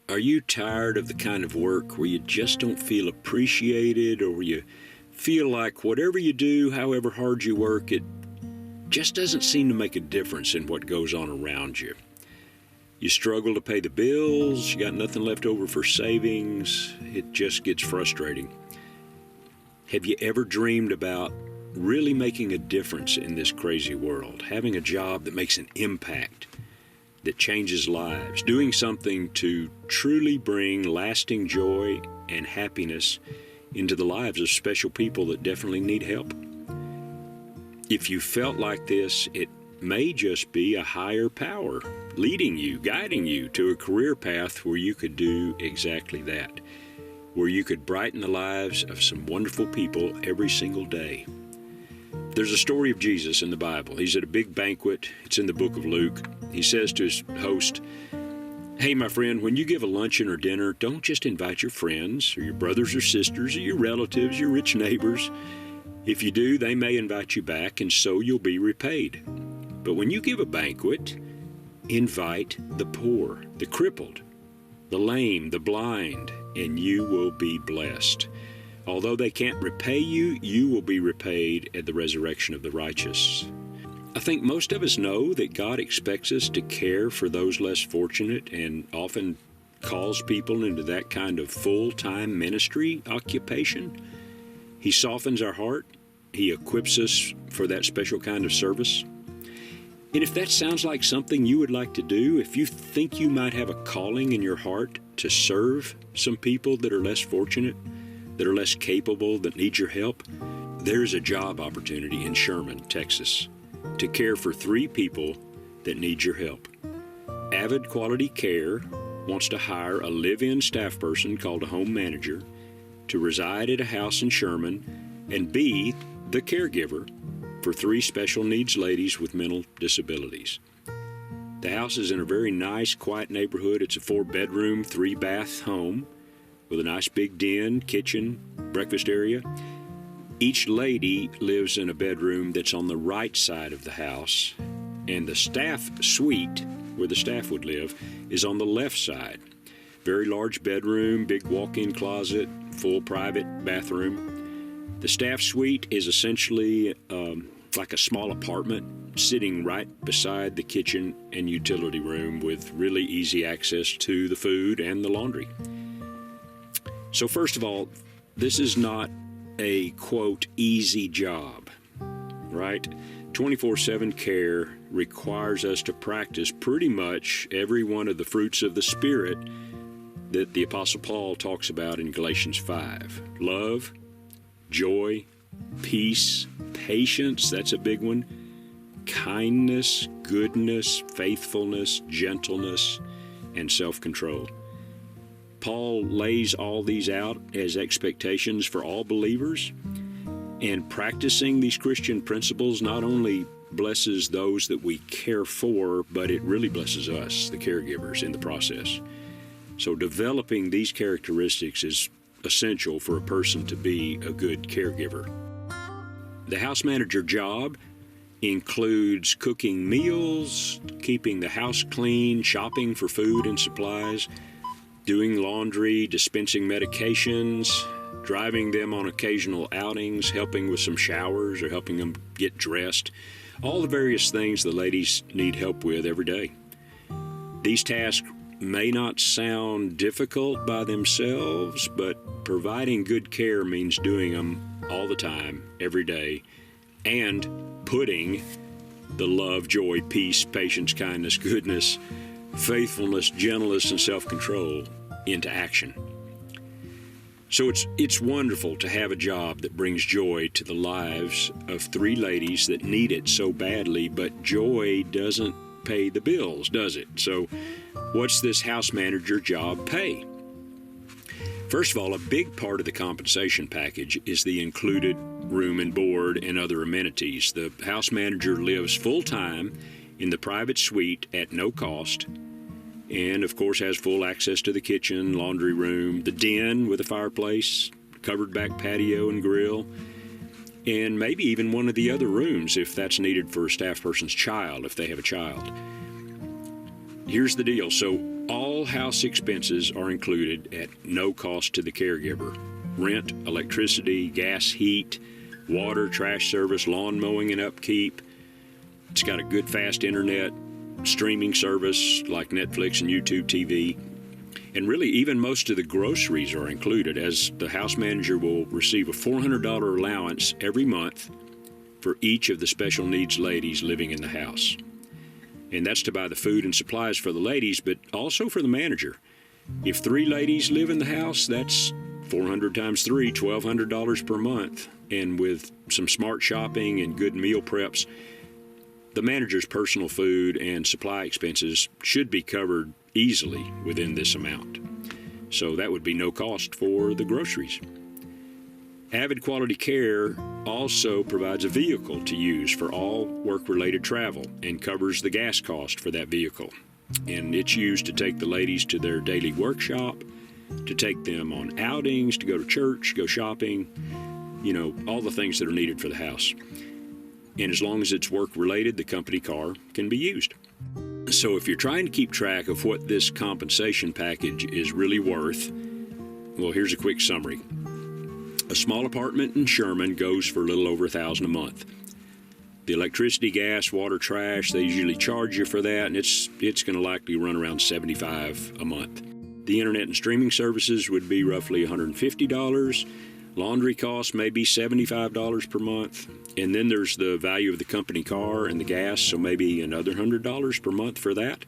Are you tired of the kind of work where you just don't feel appreciated, or where you feel like whatever you do, however hard you work, it just doesn't seem to make a difference in what goes on around you? You struggle to pay the bills, you got nothing left over for savings, it just gets frustrating. Have you ever dreamed about really making a difference in this crazy world, having a job that makes an impact, that changes lives, doing something to truly bring lasting joy and happiness into the lives of special people that definitely need help? If you felt like this, it may just be a higher power leading you, guiding you to a career path where you could do exactly that, where you could brighten the lives of some wonderful people every single day. There's a story of Jesus in the Bible. He's at a big banquet. It's in the book of Luke. He says to his host, "Hey, my friend, when you give a luncheon or dinner, don't just invite your friends or your brothers or sisters or your relatives, your rich neighbors. If you do, they may invite you back, and so you'll be repaid. But when you give a banquet, invite the poor, the crippled, the lame, the blind, and you will be blessed. Although they can't repay you, you will be repaid at the resurrection of the righteous." I think most of us know that God expects us to care for those less fortunate, and often calls people into that kind of full-time ministry occupation. He softens our heart. He equips us for that special kind of service. And if that sounds like something you would like to do, if you think you might have a calling in your heart to serve some people that are less fortunate, that are less capable, that need your help, there's a job opportunity in Sherman, Texas, to care for 3 people that need your help. Avid Quality Care wants to hire a live-in staff person called a home manager to reside at a house in Sherman and be the caregiver for 3 special needs ladies with mental disabilities. The house is in a very nice, quiet neighborhood. It's a 4-bedroom, 3-bath home with a nice big den, kitchen, breakfast area. Each lady lives in a bedroom that's on the right side of the house, and the staff suite, where the staff would live, is on the left side. Very large bedroom, big walk-in closet, full private bathroom. The staff suite is essentially like a small apartment sitting right beside the kitchen and utility room with really easy access to the food and the laundry. So first of all, this is not a, quote, easy job, right? 24/7 care requires us to practice pretty much every one of the fruits of the Spirit that the Apostle Paul talks about in Galatians 5. Love, joy, peace, patience, that's a big one, kindness, goodness, faithfulness, gentleness, and self-control. Paul lays all these out as expectations for all believers, and practicing these Christian principles not only blesses those that we care for, but it really blesses us, the caregivers, in the process. So developing these characteristics is essential for a person to be a good caregiver. The house manager job includes cooking meals, keeping the house clean, shopping for food and supplies, doing laundry, dispensing medications, driving them on occasional outings, helping with some showers or helping them get dressed, all the various things the ladies need help with every day. These tasks may not sound difficult by themselves, but providing good care means doing them all the time, every day, and putting the love, joy, peace, patience, kindness, goodness, faithfulness, gentleness, and self-control into action. So it's wonderful to have a job that brings joy to the lives of 3 ladies that need it so badly, but joy doesn't pay the bills, does it? So what's this house manager job pay? First of all, a big part of the compensation package is the included room and board and other amenities. The house manager lives full-time in the private suite at no cost, and of course has full access to the kitchen, laundry room, the den with a fireplace, covered back patio and grill, and maybe even one of the other rooms if that's needed for a staff person's child, if they have a child. Here's the deal. So All house expenses are included at no cost to the caregiver. Rent, electricity, gas, heat, water, trash service, lawn mowing and upkeep. It's got a good fast internet, streaming service like Netflix and YouTube TV. And really, even most of the groceries are included, as the house manager will receive a $400 allowance every month for each of the special needs ladies living in the house. And that's to buy the food and supplies for the ladies, but also for the manager. If 3 ladies live in the house, that's 400 times 3, $1,200 per month. And with some smart shopping and good meal preps, the manager's personal food and supply expenses should be covered easily within this amount. So that would be no cost for the groceries. Avid Quality Care also provides a vehicle to use for all work-related travel and covers the gas cost for that vehicle. And it's used to take the ladies to their daily workshop, to take them on outings, to go to church, go shopping, all the things that are needed for the house. And as long as it's work-related, the company car can be used. So if you're trying to keep track of what this compensation package is really worth, well, here's a quick summary. A small apartment in Sherman goes for a little over $1,000 a month. The electricity, gas, water, trash, they usually charge you for that, and it's going to likely run around $75 a month. The internet and streaming services would be roughly $150. Laundry costs may be $75 per month. And then there's the value of the company car and the gas, so maybe another $100 per month for that.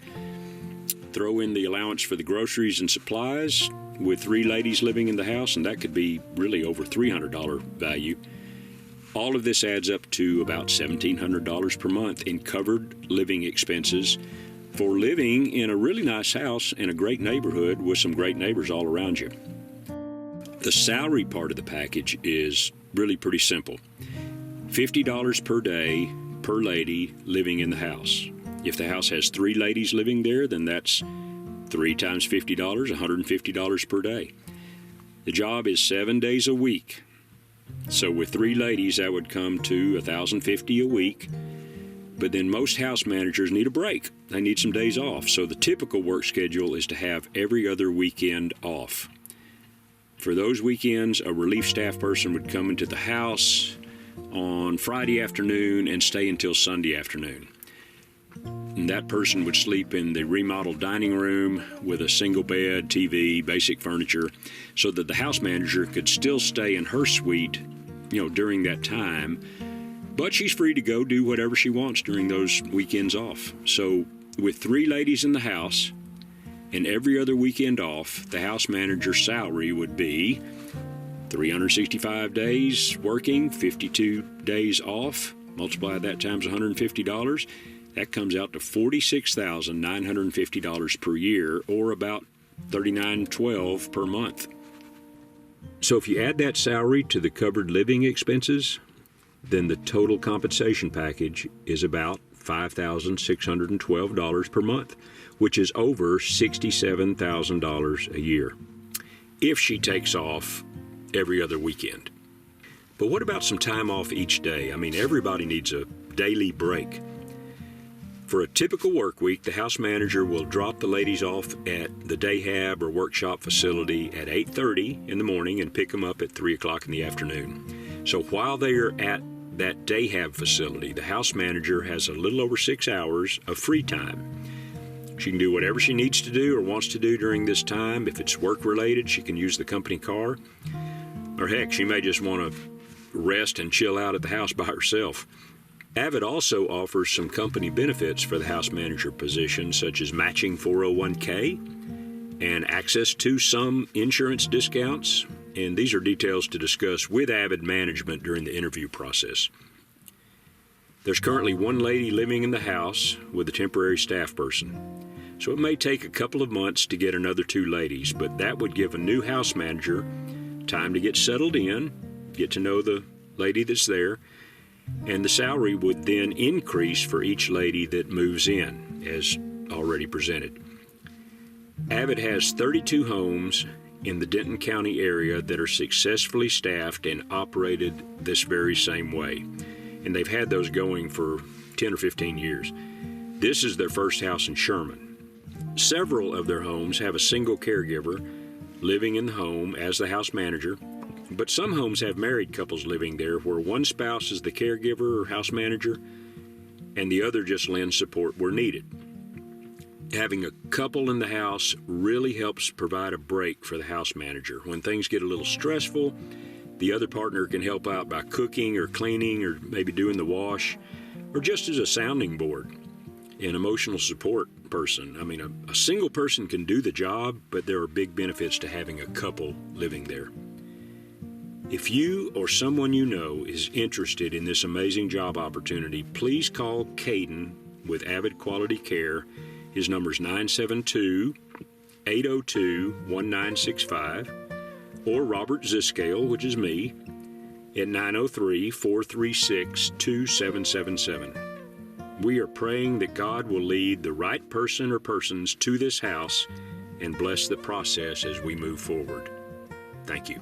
Throw in the allowance for the groceries and supplies with 3 ladies living in the house, and that could be really over $300 value. All of this adds up to about $1,700 per month in covered living expenses for living in a really nice house in a great neighborhood with some great neighbors all around you. The salary part of the package is really pretty simple. $50 per day per lady living in the house. If the house has 3 ladies living there, then that's 3 times $50, $150 per day. The job is 7 days a week. So with 3 ladies, that would come to $1,050 a week. But then most house managers need a break. They need some days off. So the typical work schedule is to have every other weekend off. For those weekends, a relief staff person would come into the house on Friday afternoon and stay until Sunday afternoon. And that person would sleep in the remodeled dining room with a single bed, TV, basic furniture, so that the house manager could still stay in her suite, during that time. But she's free to go do whatever she wants during those weekends off. So with 3 ladies in the house and every other weekend off, the house manager's salary would be 365 days working, 52 days off. Multiply that times $150. That comes out to $46,950 per year, or about $39.12 per month. So if you add that salary to the covered living expenses, then the total compensation package is about $5,612 per month, which is over $67,000 a year, if she takes off every other weekend. But what about some time off each day? Everybody needs a daily break. For a typical work week, the house manager will drop the ladies off at the day hab or workshop facility at 8:30 in the morning and pick them up at 3 o'clock in the afternoon. So while they are at that day hab facility, the house manager has a little over 6 hours of free time. She can do whatever she needs to do or wants to do during this time. If it's work related, she can use the company car. Or heck, she may just want to rest and chill out at the house by herself. Avid also offers some company benefits for the house manager position, such as matching 401k and access to some insurance discounts. And these are details to discuss with Avid management during the interview process. There's currently 1 lady living in the house with a temporary staff person. So it may take a couple of months to get another 2 ladies, but that would give a new house manager time to get settled in, get to know the lady that's there, and the salary would then increase for each lady that moves in, as already presented. Avid has 32 homes in the Denton County area that are successfully staffed and operated this very same way. And they've had those going for 10 or 15 years. This is their first house in Sherman. Several of their homes have a single caregiver living in the home as the house manager, but some homes have married couples living there where one spouse is the caregiver or house manager and the other just lends support where needed. Having a couple in the house really helps provide a break for the house manager. When things get a little stressful, the other partner can help out by cooking or cleaning or maybe doing the wash, or just as a sounding board, an emotional support person. I mean, a single person can do the job, but there are big benefits to having a couple living there. If you or someone you know is interested in this amazing job opportunity, please call Caden with Avid Quality Care. His number is 972-802-1965, or Robert Zischkale, which is me, at 903-436-2777. We are praying that God will lead the right person or persons to this house and bless the process as we move forward. Thank you.